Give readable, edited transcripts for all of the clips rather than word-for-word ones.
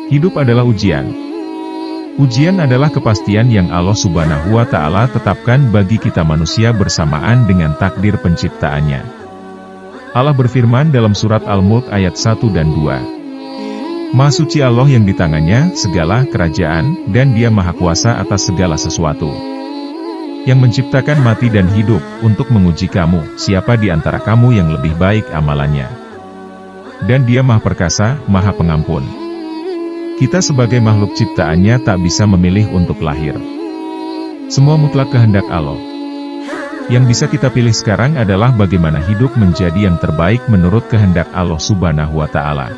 Hidup adalah ujian. Ujian adalah kepastian yang Allah Subhanahu wa Ta'ala tetapkan bagi kita manusia bersamaan dengan takdir penciptaannya. Allah berfirman dalam surat Al-Mulk ayat 1 dan 2. Maha suci Allah yang di tangannya segala kerajaan, dan Dia maha kuasa atas segala sesuatu. Yang menciptakan mati dan hidup, untuk menguji kamu, siapa di antara kamu yang lebih baik amalannya. Dan Dia maha perkasa, maha pengampun. Kita sebagai makhluk ciptaannya tak bisa memilih untuk lahir. Semua mutlak kehendak Allah. Yang bisa kita pilih sekarang adalah bagaimana hidup menjadi yang terbaik menurut kehendak Allah Subhanahu wa Ta'ala.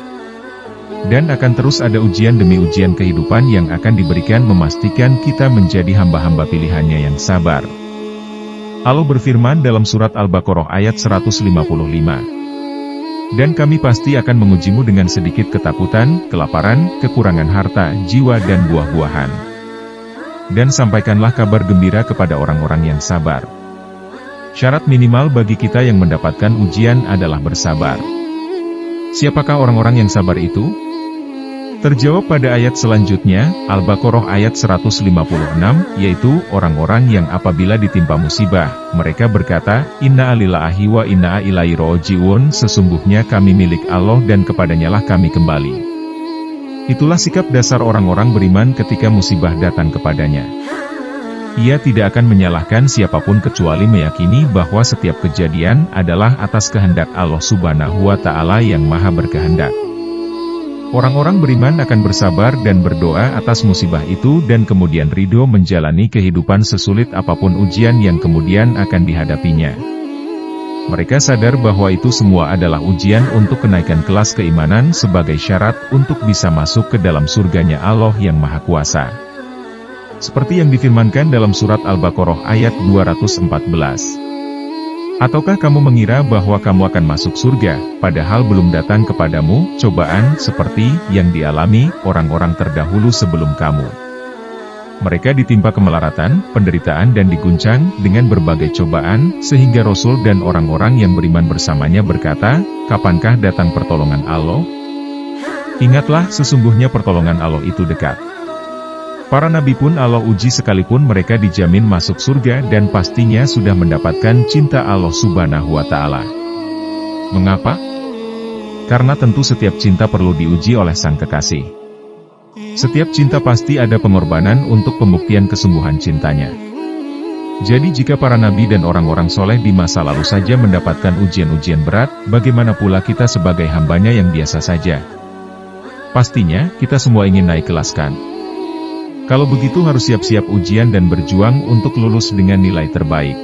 Dan akan terus ada ujian demi ujian kehidupan yang akan diberikan memastikan kita menjadi hamba-hamba pilihannya yang sabar. Allah berfirman dalam surat Al-Baqarah ayat 155. Dan kami pasti akan mengujimu dengan sedikit ketakutan, kelaparan, kekurangan harta, jiwa dan buah-buahan. Dan sampaikanlah kabar gembira kepada orang-orang yang sabar. Syarat minimal bagi kita yang mendapatkan ujian adalah bersabar. Siapakah orang-orang yang sabar itu? Terjawab pada ayat selanjutnya, Al-Baqarah ayat 156, yaitu orang-orang yang apabila ditimpa musibah, mereka berkata, Inna lillahi wa inna ilaihi raji'un, sesungguhnya kami milik Allah dan kepadanyalah kami kembali. Itulah sikap dasar orang-orang beriman ketika musibah datang kepadanya. Ia tidak akan menyalahkan siapapun kecuali meyakini bahwa setiap kejadian adalah atas kehendak Allah Subhanahu wa Ta'ala yang maha berkehendak. Orang-orang beriman akan bersabar dan berdoa atas musibah itu dan kemudian ridho menjalani kehidupan sesulit apapun ujian yang kemudian akan dihadapinya. Mereka sadar bahwa itu semua adalah ujian untuk kenaikan kelas keimanan sebagai syarat untuk bisa masuk ke dalam surganya Allah yang Maha Kuasa. Seperti yang difirmankan dalam surat Al-Baqarah ayat 214. Ataukah kamu mengira bahwa kamu akan masuk surga, padahal belum datang kepadamu cobaan seperti yang dialami orang-orang terdahulu sebelum kamu? Mereka ditimpa kemelaratan, penderitaan dan diguncang dengan berbagai cobaan, sehingga Rasul dan orang-orang yang beriman bersamanya berkata, kapankah datang pertolongan Allah? Ingatlah, sesungguhnya pertolongan Allah itu dekat. Para nabi pun Allah uji sekalipun mereka dijamin masuk surga dan pastinya sudah mendapatkan cinta Allah Subhanahu wa Ta'ala. Mengapa? Karena tentu setiap cinta perlu diuji oleh Sang Kekasih. Setiap cinta pasti ada pengorbanan untuk pembuktian kesungguhan cintanya. Jadi jika para nabi dan orang-orang soleh di masa lalu saja mendapatkan ujian-ujian berat, bagaimana pula kita sebagai hambanya yang biasa saja? Pastinya, kita semua ingin naik kelas kan? Kalau begitu harus siap-siap ujian dan berjuang untuk lulus dengan nilai terbaik.